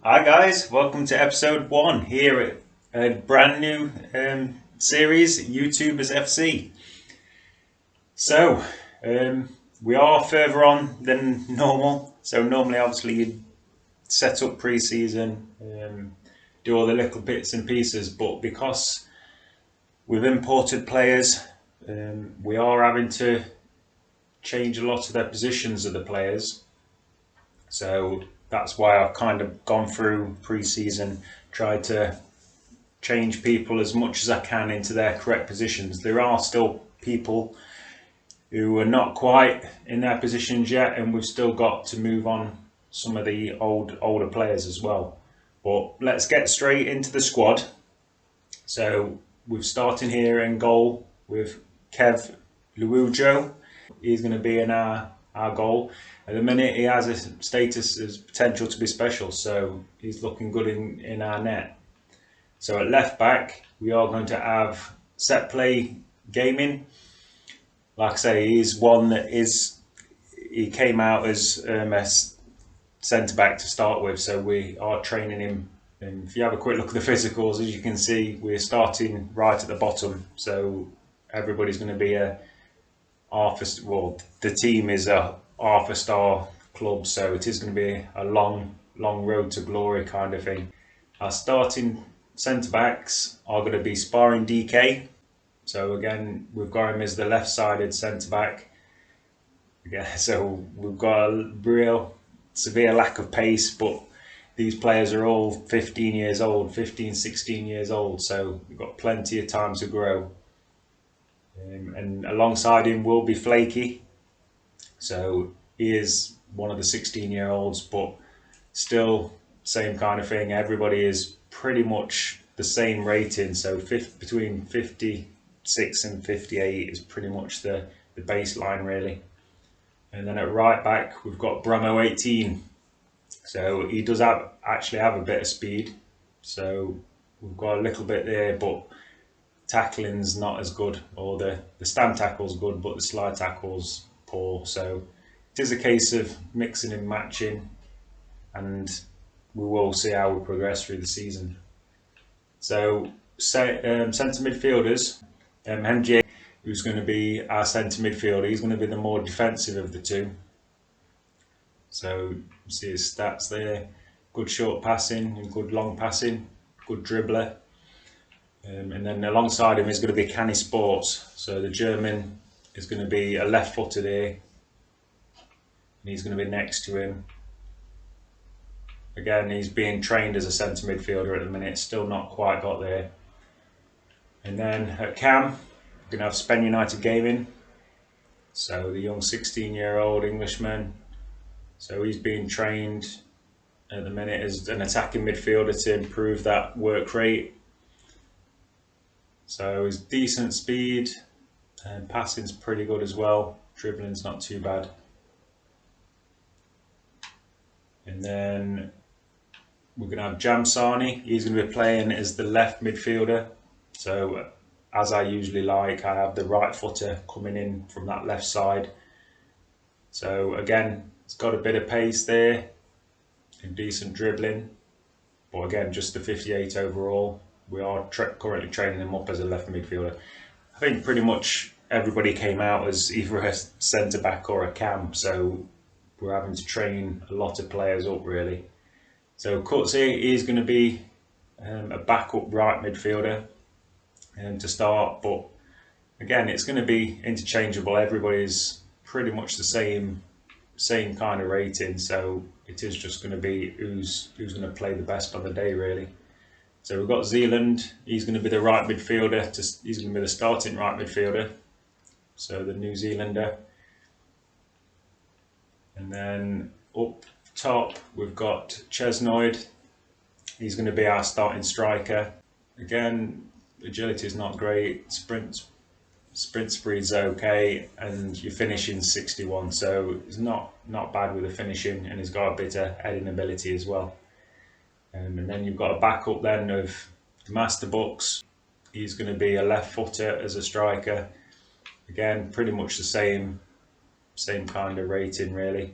Hi guys, welcome to episode 1 here at a brand new series, YouTubers FC. So, we are further on than normal. So normally obviously you'd set up pre-season, do all the little bits and pieces, but because we've imported players, we are having to change a lot of their positions of the players. So that's why I've kind of gone through pre-season, tried to change people as much as I can into their correct positions. There are still people who are not quite in their positions yet, and we've still got to move on some of the older players as well. But let's get straight into the squad. So we're starting here in goal with Kev Luujo. He's going to be in our goal. At the minute, he has a status as potential to be special, so he's looking good in our net. So at left back, we are going to have Set Play Gaming. Like I say, he's one that he came out as a centre back to start with, so we are training him. And if you have a quick look at the physicals, as you can see, we're starting right at the bottom. So everybody's going to be the team is a half a star club, so it is going to be a long road to glory kind of thing. Our starting centre backs are going to be Sparring DK. So again, we've got him as the left-sided centre back. Yeah, so we've got a real severe lack of pace, but these players are all 15 years old, 15, 16 years old, so we've got plenty of time to grow. And alongside him will be Flaky. So he is one of the 16-year-olds, but still same kind of thing. Everybody is pretty much the same rating, so between 56 and 58 is pretty much the baseline really. And then at right back we've got Bromo18. So he does actually have a bit of speed, so we've got a little bit there, but tackling's not as good, or the stand tackle's good but the slide tackle's poor. So it is a case of mixing and matching, and we will see how we progress through the season. So centre midfielders, MJ, who's going to be our centre midfielder, he's going to be the more defensive of the two. So you see his stats there: good short passing and good long passing, good dribbler. And then alongside him is going to be Canny Sports. So the German is going to be a left footer there, and he's going to be next to him. Again, he's being trained as a centre midfielder at the minute, still not quite got there. And then at Cam, we're going to have SpenUnitedGaming. So the young 16-year-old Englishman. So he's being trained at the minute as an attacking midfielder to improve that work rate. So he's decent speed, and passing's pretty good as well. Dribbling's not too bad. And then we're going to have Jamsani. He's going to be playing as the left midfielder. So as I usually like, I have the right footer coming in from that left side. So again, it's got a bit of pace there and decent dribbling. But again, just the 58 overall. We are currently training him up as a left midfielder. I think pretty much everybody came out as either a centre back or a cam, so we're having to train a lot of players up really. So Kutsi is going to be a backup right midfielder to start, but again, it's going to be interchangeable. Everybody's pretty much the same kind of rating, so it is just going to be who's going to play the best on the day really. So we've got Zealand. He's going to be the right midfielder. He's going to be the starting right midfielder. So the New Zealander. And then up top we've got Chesnoid. He's going to be our starting striker. Again, agility is not great. Sprint speed's okay, and you're finishing 61. So it's not bad with the finishing, and he's got a bit of heading ability as well. And then you've got a backup then of Master Bucks. He's going to be a left footer as a striker. Again, pretty much the same kind of rating really.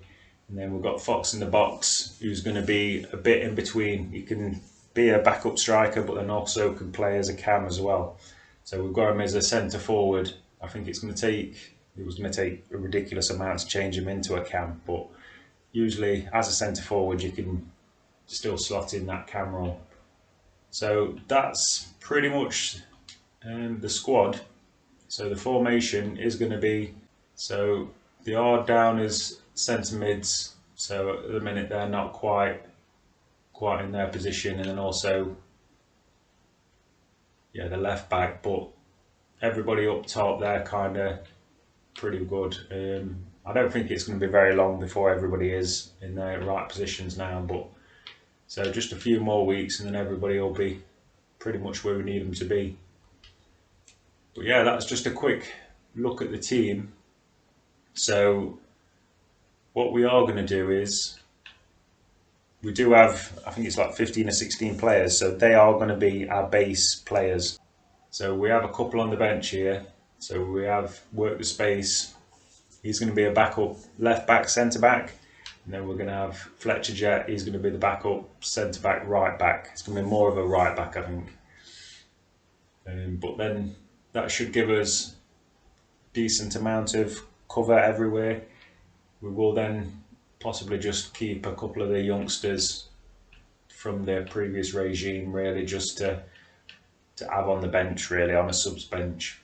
And then we've got Fox in the box, who's going to be a bit in between. He can be a backup striker, but then also can play as a cam as well. So we've got him as a centre forward. I think it was going to take a ridiculous amount to change him into a cam, but usually as a centre forward you can still slot in that cam role. So that's pretty much the squad. So the formation is going to be, so they are down as centre mids, so at the minute they're not quite in their position, and then also the left back, but everybody up top they're kind of pretty good. I don't think it's going to be very long before everybody is in their right positions now, but so just a few more weeks and then everybody will be pretty much where we need them to be. But yeah, that's just a quick look at the team. So what we are going to do is, we do have, I think it's like 15 or 16 players, so they are going to be our base players. So we have a couple on the bench here. So we have Work the Space, he's going to be a backup left back, centre back. And then we're going to have Fletcher Jet, he's going to be the backup centre back, right back. It's going to be more of a right back, I think. But then that should give us decent amount of cover everywhere. We will then possibly just keep a couple of the youngsters from the previous regime, really, just to have on the bench, really, on a subs bench.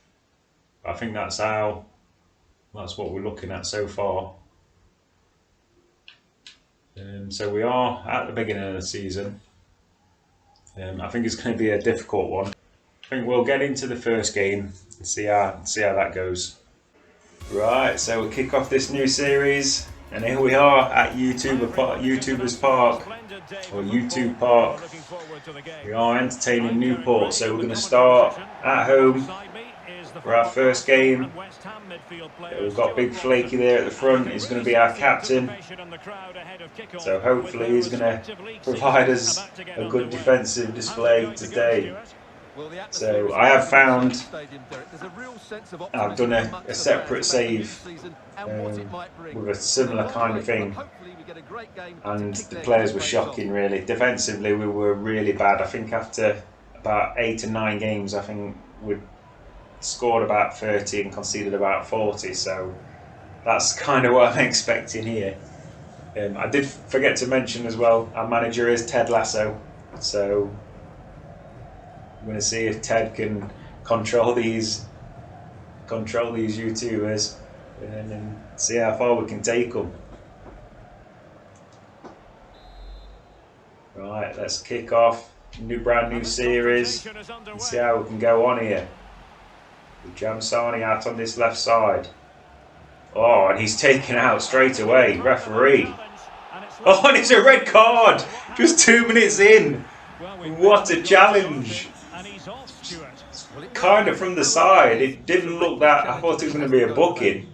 I think that's what we're looking at so far. So we are at the beginning of the season. I think it's going to be a difficult one. I think we'll get into the first game and see how that goes. Right, so we'll kick off this new series, and here we are at YouTuber's Park, or YouTube Park. We are entertaining Newport, so we're going to start at home for our first game. We've got Big Flaky there at the front. He's going to be our captain, so hopefully he's going to provide us a good defensive display today. So I have found I've done a separate save with a similar kind of thing, and the players were shocking, really. Defensively we were really bad. I think after about 8 or 9 games I think we'd scored about 30 and conceded about 40, so that's kind of what I'm expecting here. I did forget to mention as well, our manager is Ted Lasso, so I'm going to see if Ted can control these YouTubers and see how far we can take them. Right, let's kick off a brand new series and see how we can go on here. With Jamsani out on this left side. Oh, and he's taken out straight away. Referee. Oh, and it's a red card. Just 2 minutes in. What a challenge. Kind of from the side. It didn't look that. I thought it was going to be a booking.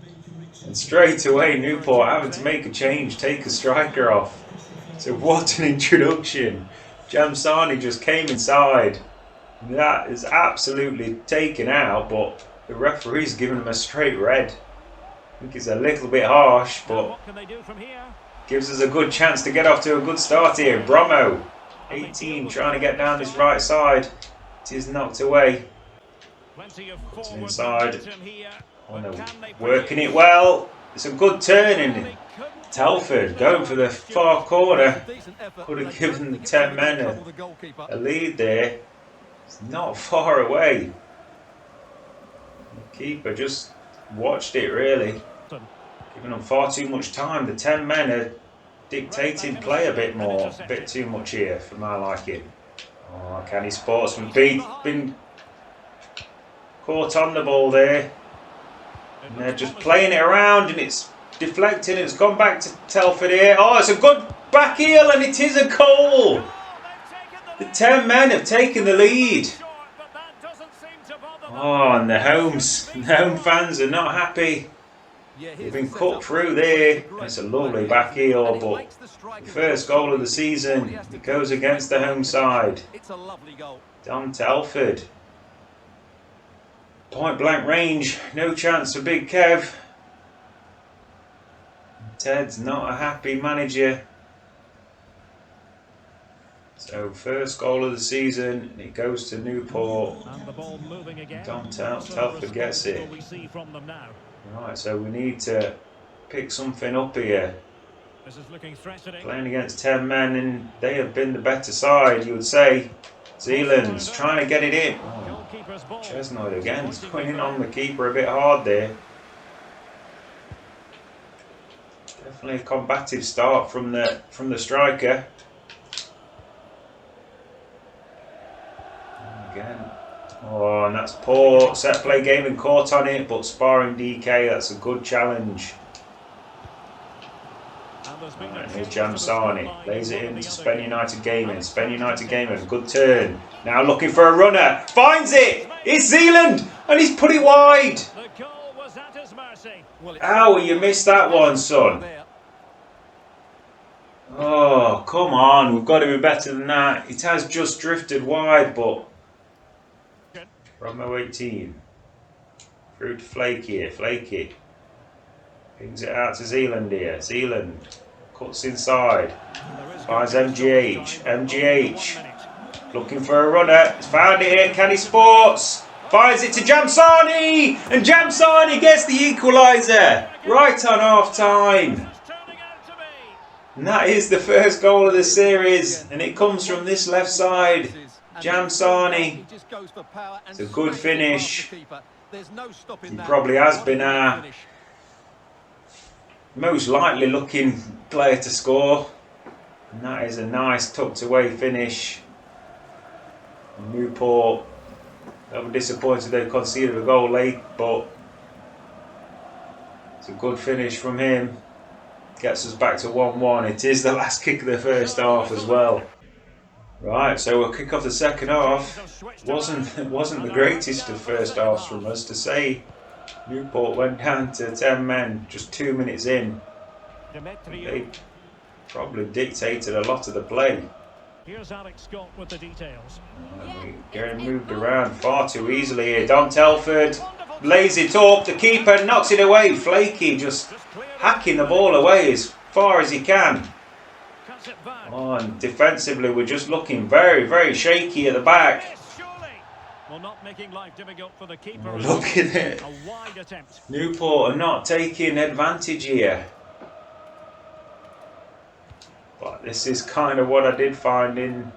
And straight away, Newport having to make a change, take a striker off. So what an introduction. Jamsani just came inside. That is absolutely taken out, but the referee's given him a straight red. I think it's a little bit harsh, but gives us a good chance to get off to a good start here. Bromo, 18, trying to get down this right side. It is knocked away. It's inside. Oh no, working it well. It's a good turn in. Telford going for the far corner. Could have given the 10 men a lead there. It's not far away. The keeper just watched it, really. Giving them far too much time. The 10 men are dictating play a bit more. A bit too much here for my liking. Oh, Canny Sportsman been caught on the ball there. And they're just playing it around and it's deflecting. It's gone back to Telford here. Oh, it's a good back heel and it is a goal. The 10 men have taken the lead. Oh, and the home fans are not happy. They've been cut through there. It's a lovely back heel, but the first goal of the season, it goes against the home side. Don Telford. Point blank range, no chance for Big Kev. Ted's not a happy manager. So first goal of the season, and it goes to Newport. And the ball moving again. Telford gets it. Right, so we need to pick something up here. This is looking threatening. Playing against 10 men, and they have been the better side, you would say. Zealand's trying to get it in. Oh, Chesnoid again, he's going in on the keeper a bit hard there. Definitely a combative start from the striker. Again. Oh, and that's poor. Set play gaming caught on it, but sparring DK, that's a good challenge. Right, here's Jamsani. Plays it into SpenUnitedGaming. SpenUnitedGaming, good turn. Now looking for a runner. Finds it! It's Zealand! And he's put it wide! Ow, you missed that one, son. Oh, come on. We've got to be better than that. It has just drifted wide, but... Romo 18. Through to Flaky here. Flaky. Pings it out to Zealand here. Zealand cuts inside. Finds MGH. MGH. Looking for a runner. He's found it here. Canny Sports. Finds it to Jamsani. And Jamsani gets the equaliser. Right on half time. And that is the first goal of the series. And it comes from this left side. Jamsani. It's a good finish. He probably has been our most likely looking player to score. And that is a nice tucked away finish. Newport, they were disappointed they conceded a goal late, but it's a good finish from him. Gets us back to 1-1. It is the last kick of the first half as well. Right, so we'll kick off the second half. Wasn't the greatest of first halves from us, to say. Newport went down to 10 men just 2 minutes in. They probably dictated a lot of the play. Here's Alex Scott with the details. Getting moved around far too easily here. Don Telford lays it up. The keeper knocks it away. Flaky just hacking the ball away as far as he can. Oh, and defensively we're just looking very, very shaky at the back. Look at it. Newport are not taking advantage here. But this is kind of what I did find in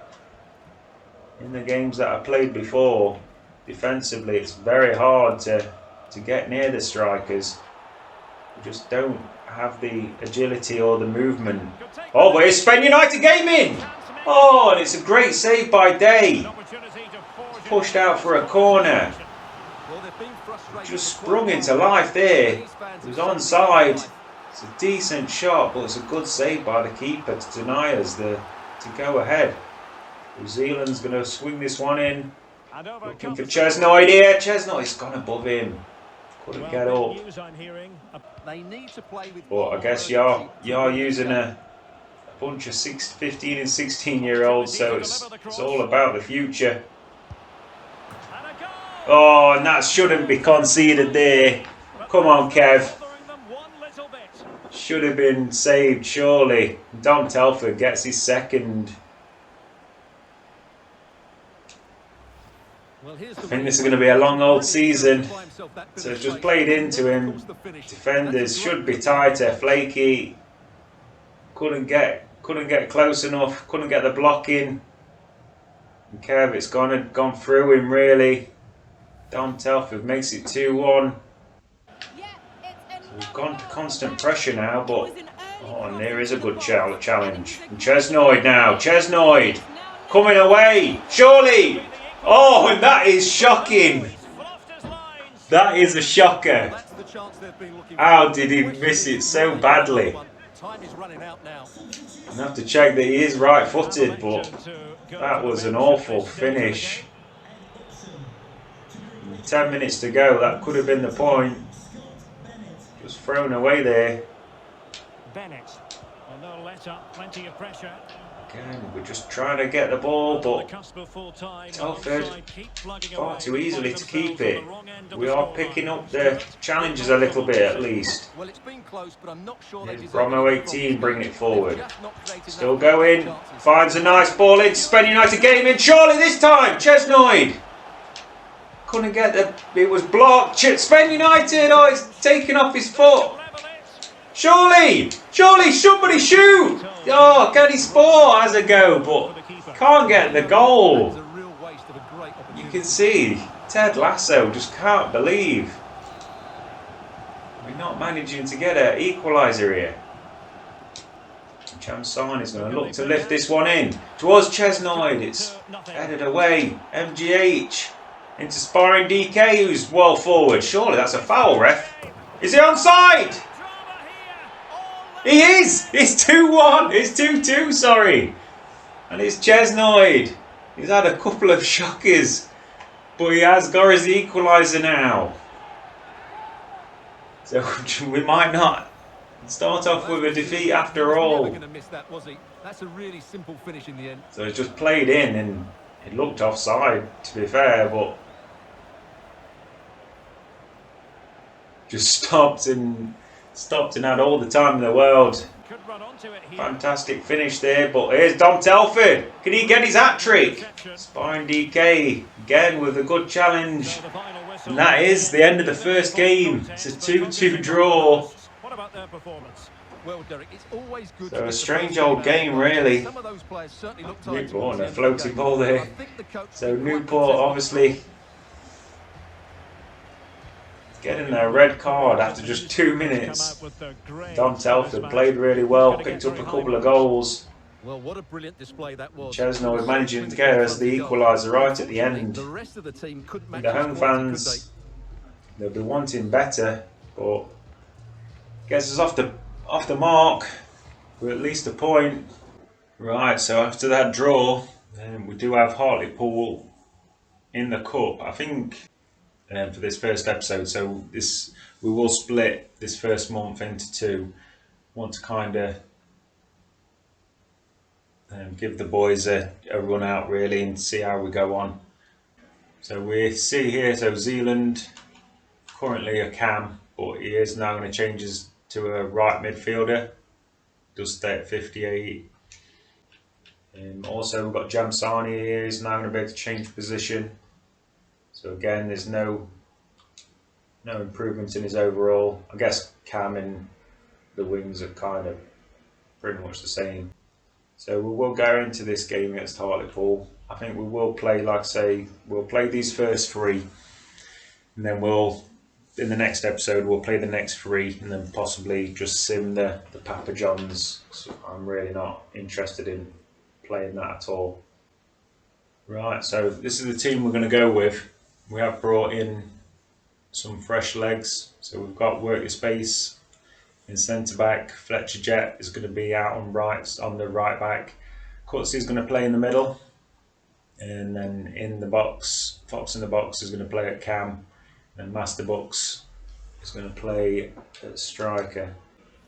the games that I played before. Defensively, it's very hard to get near the strikers. We just don't have the agility or the movement. Oh, but it's SpenUnitedGaming! Oh, and it's a great save by Day. Pushed out for a corner. Just sprung into life there. It was onside. It's a decent shot, but it's a good save by the keeper to deny us to go ahead. New Zealand's going to swing this one in. Looking for Chesnoid here. Chesnoid's gone above him. Couldn't get up. But I guess you're using a bunch of 15 and 16-year-olds, so it's all about the future. Oh, and that shouldn't be conceded there. Come on, Kev. Should have been saved, surely. Don Telford gets his second. I think this is going to be a long old season. So it's just played into him. Defenders should be tighter. Flaky couldn't get close enough. Couldn't get the block in. And Kev, it's gone through him really. Don Telford makes it 2-1. We've gone to constant pressure now, but and there is a good challenge. And Chesnoid now. Chesnoid coming away. Surely. Oh, and that is shocking. That is a shocker. How did he miss it so badly? I have to check that he is right-footed, but that was an awful finish. 10 minutes to go. That could have been the point. Just thrown away there. Bennett. No let up, plenty of pressure. Again, we're just trying to get the ball, but Telford far too easily to keep it. We are picking up the challenges a little bit at least. Here's Bromo 18 bringing it forward. Still going. Finds a nice ball in. SpenUnitedGaming. Surely this time. Chesnoid. Couldn't get the... It was blocked. SpenUnited. Oh, it's taken off his foot. Surely. Surely somebody shoot. Oh, can he score as a go? But can't get the goal. You can see Ted Lasso just can't believe we're not managing to get an equaliser here. Chamsan is going to look to lift this one in towards Chesnoid. It's headed away. MGH into sparring DK, who's well forward. Surely that's a foul, ref. Is he onside? He is! It's 2-1. It's 2-2, sorry. And it's Chesnoid. He's had a couple of shockers, but he has got his equaliser now. So we might not start off with a defeat after all. So it's just played in and it looked offside, to be fair, but just stopped and had all the time in the world. Fantastic finish there, but here's Dom Telford. Can he get his hat-trick? Spine DK again with a good challenge. And that is the end of the first game. It's a 2-2 draw. So a strange old game, really. Newport and a floating ball there. So Newport obviously getting their red card after just 2 minutes. Dom Telford played really well, picked up a couple of goals. Well, what a brilliant display that was. Chesnoid managing to get us the equaliser right at the end. The home fans, they'll be wanting better, but gets us off the mark with at least a point. Right, so after that draw, we do have Hartlepool in the cup. I think for this first episode, so we will split this first month into two. Want to kind of give the boys a run out really and see how we go on. So we see here, so Zealand currently a cam, but he is now going to change his to a right midfielder. Does stay at 58. Also we've got Jamsani here, he's now going to be able to change position. So again, there's no improvement in his overall. I guess Cam and the wings are kind of pretty much the same. So we will go into this game against Hartlepool. I think we will play, like I say, we'll play these first three, and then in the next episode, we'll play the next three, and then possibly just sim the Papa Johns. So I'm really not interested in playing that at all. Right, so this is the team we're going to go with. We have brought in some fresh legs. So we've got Work Your Space in centre back. Fletcher Jet is going to be out on the right back. Cutsy is going to play in the middle, and then in the box, Fox in the box is going to play at cam, and Master Bucks is going to play at striker.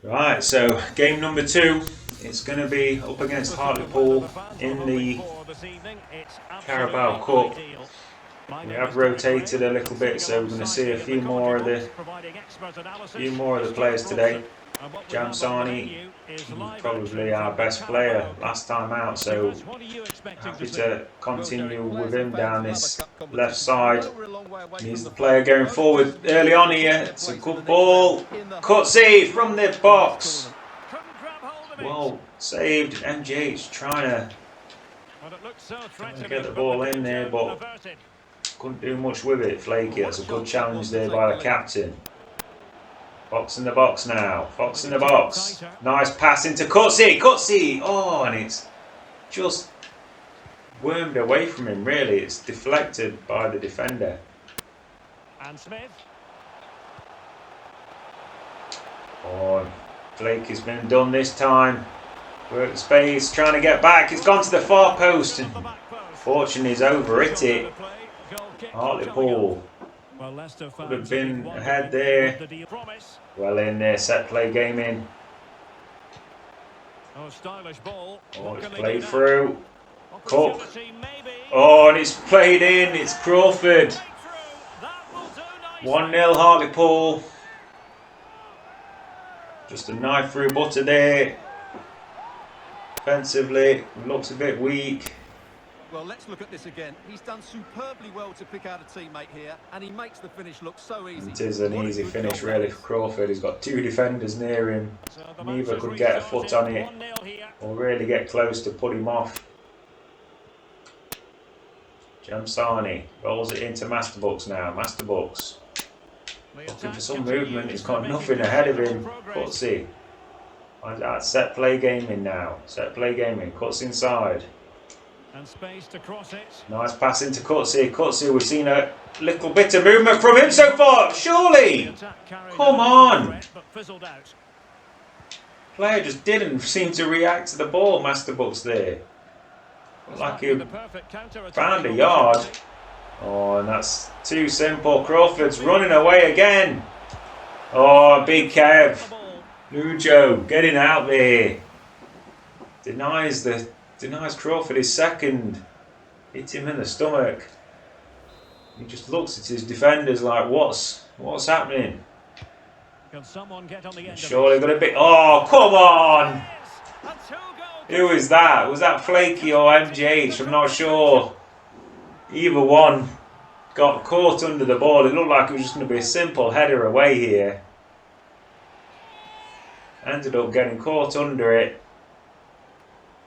Right, so game number 2, it's going to be up against Hartlepool in the Carabao Cup. We have rotated a little bit, so we're going to see a few more of the players today. Jamsani, probably our best player last time out, so happy to continue with him down this left side. He's the player going forward early on here. It's a good ball. Cutsy from the box. Well saved. MGH trying to get the ball in there, but couldn't do much with it. Flaky. That's a good challenge there by the captain. Fox in the box now. Fox in the box. Nice pass into Cutsy. Cutsy! Oh, and it's just wormed away from him, really. It's deflected by the defender. And Smith. Oh, Flaky's been done this time. Work the space, trying to get back. It's gone to the far post, and fortunately he's overhit it. Hartlepool could have been ahead there. Well in there, set play gaming. Oh, stylish ball. Oh, What it's can they played do now? through. Cook. Opportunity, maybe. Oh, and it's played in. It's Crawford. Breakthrough. That will do nicely. 1-0 Hartlepool. Just a knife through butter there. Defensively, looks a bit weak. Well, let's look at this again. He's done superbly well to pick out a teammate here, and he makes the finish look so easy. It is an What a easy good finish goal that really is. for Crawford. He's got 2 defenders near him. So the match Neither has could get a foot on restarted. it 1-0 here. or really get close to put him off. Jamsani rolls it into Masterbooks now. Masterbooks looking for some movement. He's got nothing ahead of him. Cutsy. Set play gaming now. Set play gaming. Cuts inside. And space to cross it. Nice pass into Cutsy. Cutsy, we've seen a little bit of movement from him so far. Surely! Come on! Player just didn't seem to react to the ball, Masterbooks there. Like he found a yard. Oh, and that's too simple. Crawford's running away again. Oh, big Kev. Lujo getting out there. Denies Crawford his second. Hit him in the stomach. He just looks at his defenders like, what's happening? Can someone get on the end Surely got a bit. Oh, come on! Who is that? Was that Flaky or MGH? I'm not sure. Either one got caught under the ball. It looked like it was just going to be a simple header away here. Ended up getting caught under it.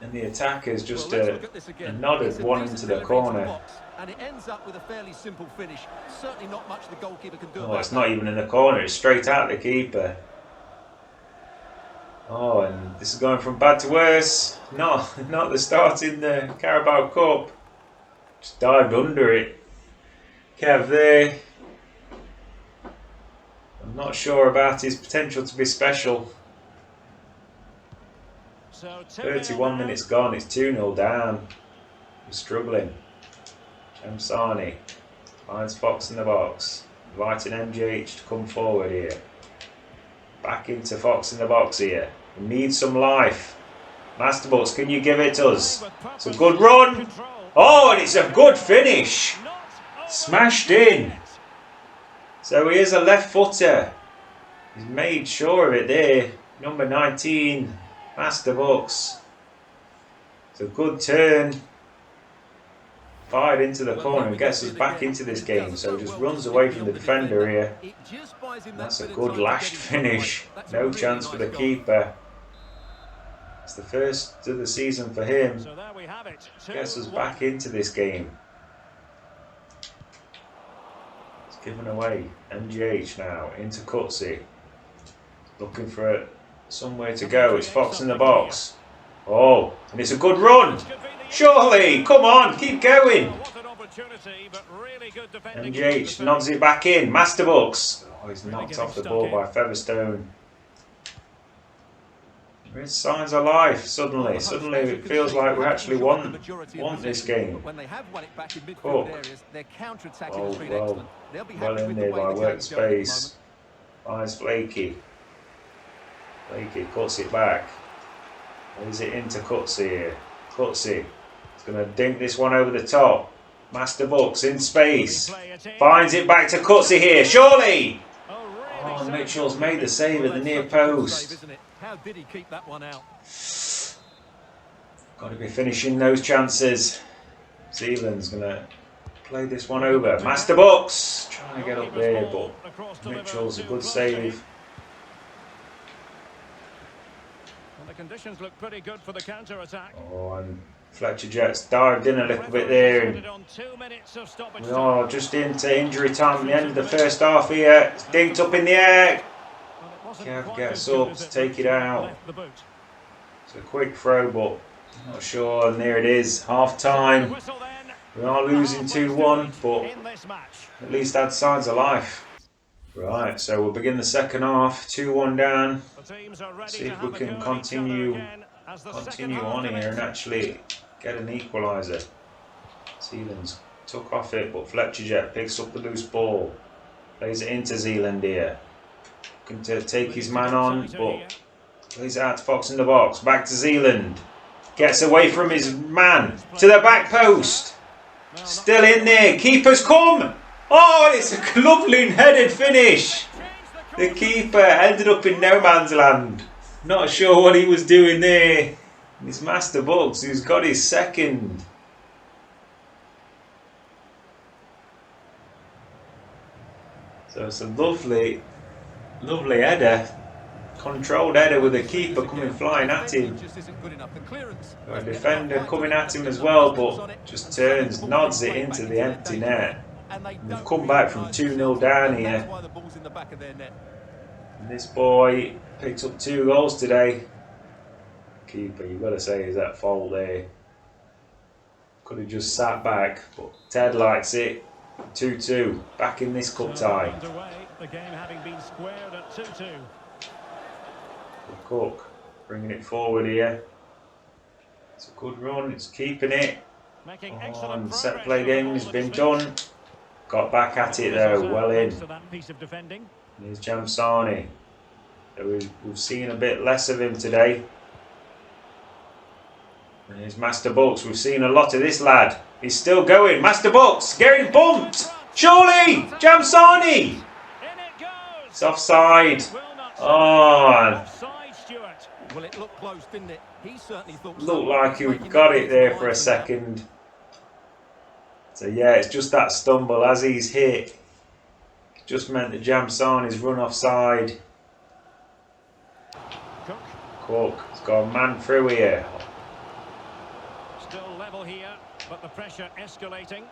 And the attackers just nodded one into the corner. And it ends up with a fairly simple finish. Certainly not much the goalkeeper can do. Oh, it's not even in the corner. It's straight out the keeper. Oh, and this is going from bad to worse. Not the start in the Carabao Cup. Just dived under it. Kev there. I'm not sure about his potential to be special. So 31 minutes gone. It's 2-0 down. We're struggling. Jamsani finds Fox in the box. Inviting MGH to come forward here. Back into Fox in the box here. We need some life. Masterbooks, can you give it to us? It's a good run. Oh, and it's a good finish. Smashed in. So he is a left footer. He's made sure of it there. Number 19, Masterbooks. It's a good turn. Fired into the corner and gets us back into this game. So he just runs away from the defender here. That's a good lashed finish. No chance for the keeper. It's the first of the season for him. Gets us back into this game. It's given away. MGH now into Cutsy. Looking for somewhere to go. It's Fox in the box. Oh, and it's a good run. Surely, come on, keep going. MGH nods it back in. Masterbooks. Oh, he's knocked off the ball by Featherstone. There is signs of life suddenly. Suddenly it feels like we actually want this game. Cook. Oh, well in there by Workspace. Finds Flaky. Flaky cuts it back. Is it into Cutsy here? Cutsy. He's going to dink this one over the top. Masterbooks in space. Finds it back to Cutsy here. Surely! Oh, Mitchell's made the save at the near post. How did he keep that one out? Got to be finishing those chances. Zealand's going to play this one over. Masterbooks trying to get up there, but Mitchell's a good save. The conditions look pretty good for the counter-attack. Oh, and Fletcher Jets dived in a little bit there. And we are just into injury time at the end of the first half here. It's dinked up in the air. Kev gets up to take it out. It's a quick throw, but I'm not sure. And there it is, half time. We are losing 2-1, but at least had signs of life. Right, so we'll begin the second half. 2-1 down. See if we can continue on here and actually get an equaliser. Zealand's took off it, but Fletcher Jet picks up the loose ball. Plays it into Zealand here. Looking to take his man on, but Plays it out to Fox in the box. Back to Zealand. Gets away from his man. To the back post. Still in there. Keeper's come. Oh, it's a lovely headed finish. The keeper ended up in no man's land. Not sure what he was doing there. It's Master Bucks who's got his second. So it's a lovely header. Controlled header with a keeper coming flying at him. Got a defender coming at him as well, but just turns, nods it into the empty net. And they've come back from 2-0 down here. And this boy picked up 2 goals today. Keeper, you've got to say, is at fault there. Could have just sat back, but Ted likes it. 2-2, back in this cup tie. The game having been squared at 2-2. Cook bringing it forward here. It's a good run, it's keeping it. And set play game has been done. Got back at it though, well in. Here's Jamsani. So we've seen a bit less of him today. And here's Master Bucks. We've seen a lot of this lad. He's still going. Master Bucks getting bumped. Surely! Jamsani! It's offside. Oh. Well, it looked close, didn't it? He certainly thought looked like he got it there for a second. So yeah, it's just that stumble as he's hit. Just meant that Jamsani's run offside. Cook has got a man through here. Still level here, but the pressure escalating.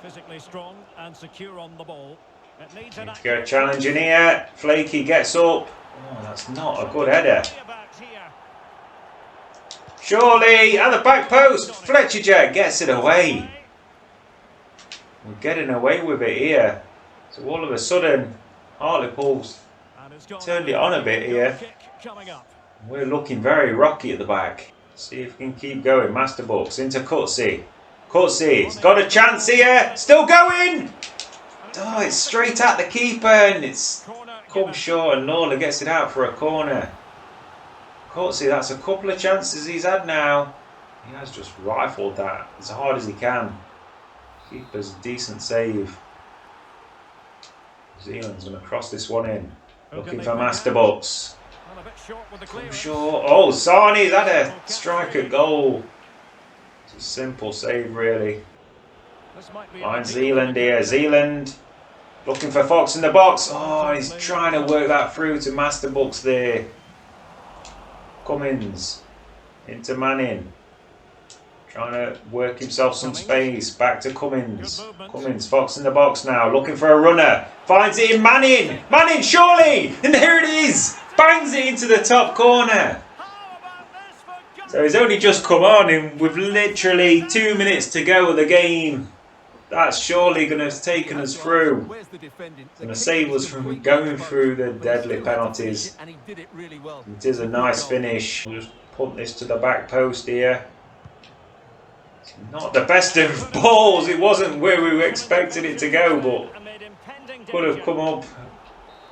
Physically strong and secure on the ball. It needs to go challenging here. Flaky gets up. Oh, that's not a good header. Surely, at the back post. Fletcher Jack gets it away. We're getting away with it here. So all of a sudden, Hartlepool's turned it on a bit here. We're looking very rocky at the back. See if we can keep going. Master Bucks into Cutsy. Cutsy's got a chance here. Still going. Oh, it's straight at the keeper and it's come short and Lawler gets it out for a corner. Cutsy, that's a couple of chances he's had now. He has just rifled that as hard as he can. Keeper's a decent save. Zealand's going to cross this one in. Looking for Master Bucks. Come short. Oh, Sarni's had a striker goal. It's a simple save, really. Find Zealand here. Zealand looking for Fox in the box. Oh, he's trying to work that through to Master Bucks there. Cummins into Manning. Trying to work himself some space. Back to Cummins. Cummins, Fox in the box now. Looking for a runner. Finds it in Manning. Manning, surely! And there it is! Bangs it into the top corner. So he's only just come on and with literally 2 minutes to go of the game. That's surely going to have taken us through. It's going to save us from going through the deadly penalties. It is a nice finish. We'll just punt this to the back post here. It's not the best of balls. It wasn't where we were expecting it to go, but could have come up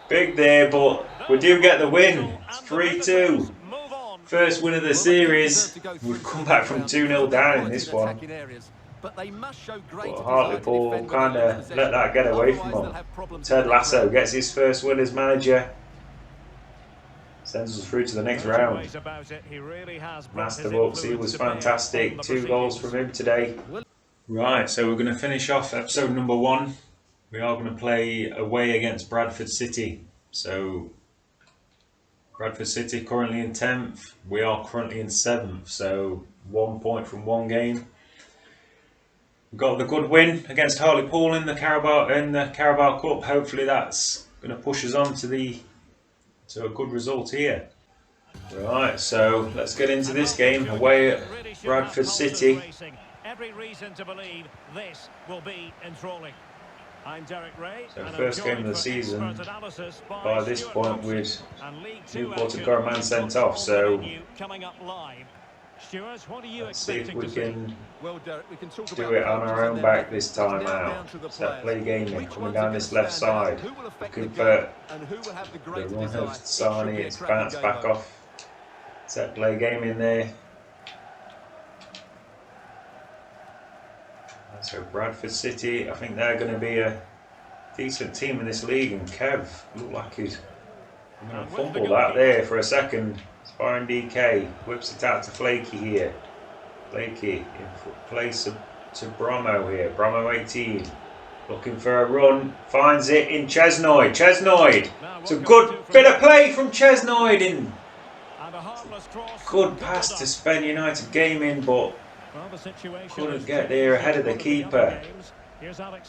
big there. But we do get the win. It's 3-2. First win of the series. We've come back from 2-0 down in this one. But Hartlepool kind of let that get away from them. Ted Lasso gets his first win as manager. Sends us through to the next round. Master Bucks, he was fantastic. 2 goals from him today. Right, so we're going to finish off episode number 1. We are going to play away against Bradford City. So Bradford City currently in 10th. We are currently in 7th. So 1 point from 1 game. We got the good win against Hartlepool in the Carabao Cup. Hopefully that's going to push us on to a good result here. Right, so let's get into this game away at Bradford City. Every reason to believe this will be enthralling. I'm Derek Ray. So first game of the season. By this point, with Newport and Gorman sent off. So Stuart, what are you Let's see if expecting we to see? can Well, Derek, we can talk do about it on coaches our and own their back methods. this time It's now out. down to the Set players. play gaming Which coming ones are down gonna this left stand out, side. who will affect the Looking game, for and who will have the the greater run desire? of It should Sani. be a It's cracking bounced game, back though. off. Set play gaming there. So Bradford City, I think they're going to be a decent team in this league. And Kev looked like he's going to fumble that there for a second. Sparring DK whips it out to Flaky here. Flaky in place to Bromo here. Bromo 18 looking for a run, finds it in Chesnoid. Chesnoid, it's a good bit of play from Chesnoid in. Good pass to SpenUnitedGaming, but couldn't get there ahead of the keeper.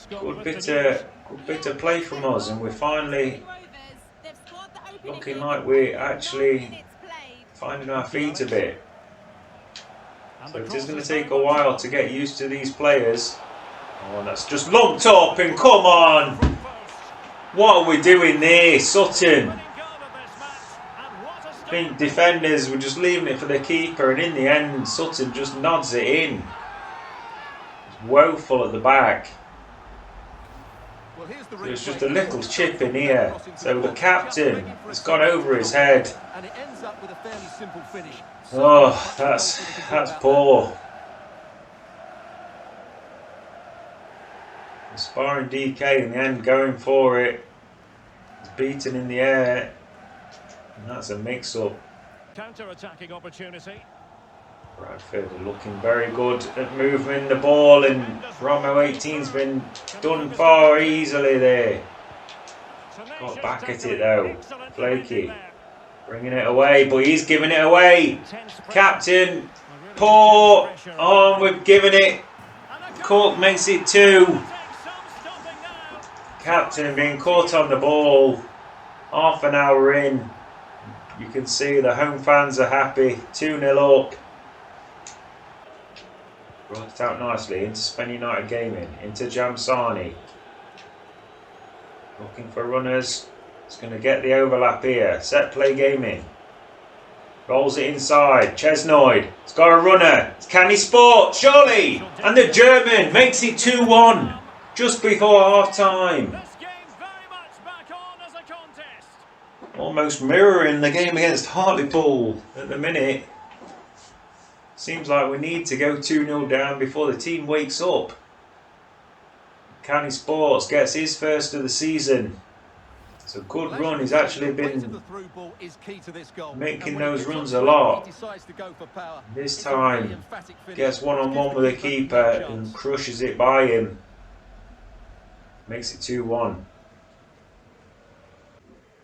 Good bit of play from us, and we're finally looking like we're actually finding our feet a bit. So it is going to take a while to get used to these players. Oh, and that's just lumped up, and come on! What are we doing there, Sutton? I think defenders were just leaving it for the keeper, and in the end Sutton just nods it in. It's woeful at the back. So it's just a little chip in here. So the captain has gone over his head. Oh, that's poor. Sparring DK in the end, going for it. He's beaten in the air. And that's a mix-up. Counter-attacking opportunity. Bradford are looking very good at moving the ball, and Romo 18's been done far easily there. Got back at it though. Flaky bringing it away, but he's giving it away. Captain, poor. Oh, we've given it. Cook makes it 2. Captain being caught on the ball. Half an hour in. You can see the home fans are happy. 2-0 up. Brought it out nicely into SpenUnitedGaming, into Jamsani. Looking for runners. It's going to get the overlap here. Set play gaming. Rolls it inside. Chesnoid. It's got a runner. It's Canny Sport. Surely. And the German makes it 2-1. Just before half time. Almost mirroring the game against Hartlepool at the minute. Seems like we need to go 2-0 down before the team wakes up. Canny Sports gets his first of the season. It's a good run. He's actually been making those runs a lot. This time gets one-on-one with the keeper and crushes it by him. Makes it 2-1.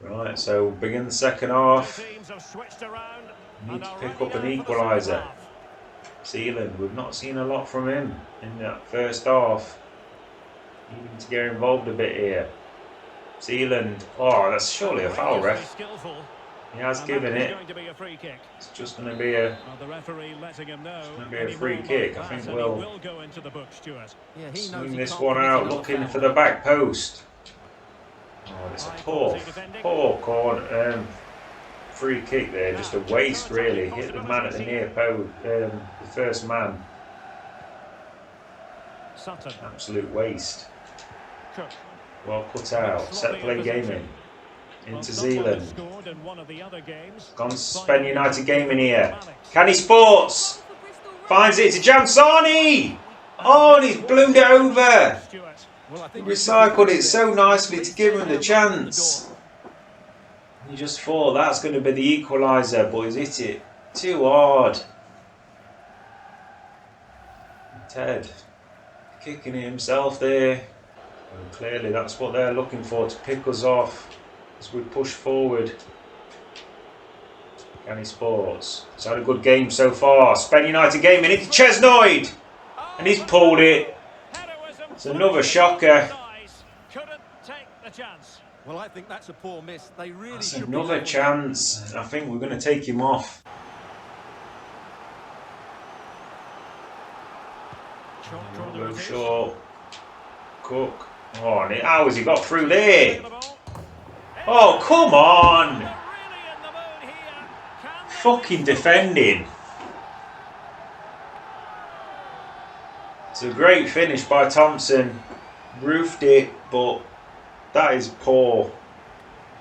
Right, so begin the second half. Need to pick up an equaliser. Sealand, we've not seen a lot from him in that first half. Needing to get involved a bit here. Sealand, oh, that's surely a foul, ref. He has given it. It's just going to be a free kick. I think we'll swing this one out, looking for the back post. Oh, it's a poor corner. Free kick there, just a waste really. Hit the man at the near post, the first man. Absolute waste. Well cut out. Set play gaming. Into Zealand. Gone to SpenUnitedGaming here. Canny Sports finds it to Jamsani. Oh, and he's ballooned it over. He recycled it so nicely to give him the chance. He just thought that's going to be the equaliser, but he's hit it too hard. Ted kicking it himself there. And clearly that's what they're looking for, to pick us off as we push forward. Canny Sports. He's had a good game so far. SpenUnitedGaming into Chesnoid. And he's pulled it. It's another shocker. Well, I think that's a poor miss. They really that's another chance. I think we're going to take him off. Go short. Cook. Oh, and how has he got through there? Oh, come on! Fucking defending. It's a great finish by Thompson. Roofed it, but that is poor.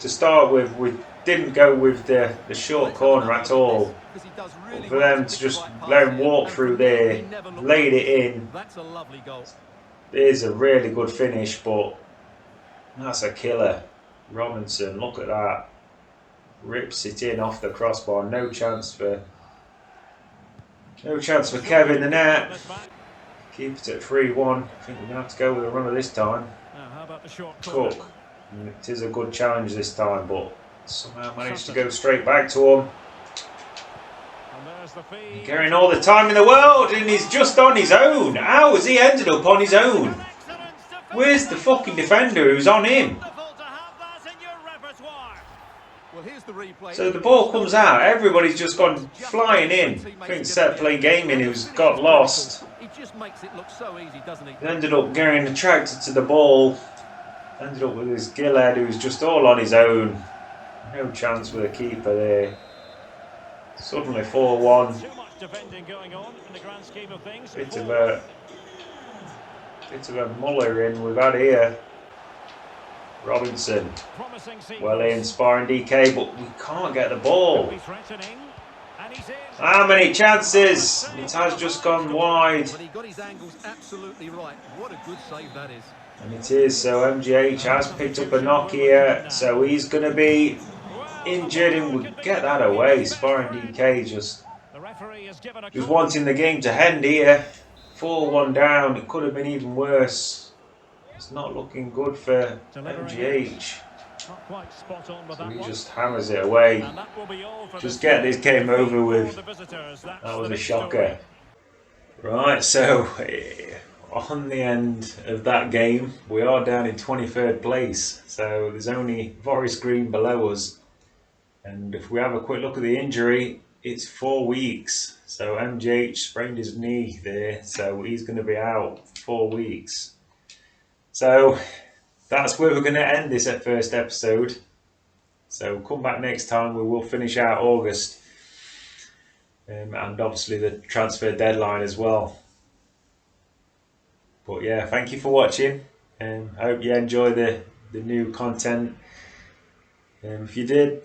To start with, we didn't go with the short corner at all. But for them to just let him walk through there, laid it in. That's a lovely goal. It is a really good finish, but that's a killer. Robinson, look at that. Rips it in off the crossbar. No chance for Kevin the net. Keep it at 3-1. I think we're gonna have to go with a runner this time. How about the short Cook. corner? It is a good challenge this time, but somehow managed to go straight back to him. And there's the feed. Getting all the time in the world, and he's just on his own. How has he ended up on his own? Where's the fucking defender who's on him? Wonderful to have that in your repertoire. Well, here's the replay. So the ball comes out, everybody's just gone flying in. I think Set Play Gaming, who's got lost, He just makes it look so easy, doesn't he? he ended up getting attracted to the ball. Ended up with his Gillhead, who's just all on his own. No chance with a keeper there. Suddenly 4-1. Too much defending going on in the grand scheme of things. Bit of a muller in we've had here. Robinson, Promising sequence. well in, sparring DK, but we can't get the ball. Could be threatening, and he's in. How many chances? It has just gone wide. But he got his angles absolutely right. What a good save that is. And it is, so MGH has picked up a knock here, so he's going to be injured and we'll get that away. Sparring DK just The referee has given a wanting the game to end here. 4-1 down, it could have been even worse. It's not looking good for MGH. Not quite spot on with So that he one. just hammers it away. And that will be all for Just this get this game over with. for the visitors. That's That was the a big shocker. story. Right, so on the end of that game, we are down in 23rd place. So there's only Forest Green below us. And if we have a quick look at the injury, it's 4 weeks. So MGH sprained his knee there, so he's going to be out 4 weeks. So that's where we're going to end this first episode. So come back next time, we will finish out August. And obviously the transfer deadline as well. But yeah, thank you for watching. I hope you enjoy the new content. If you did,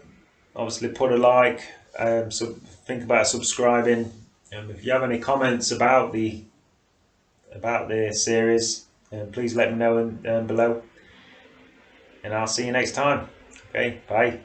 obviously put a like. So think about subscribing. If you have any comments about the series, please let me know below. And I'll see you next time. Okay, bye.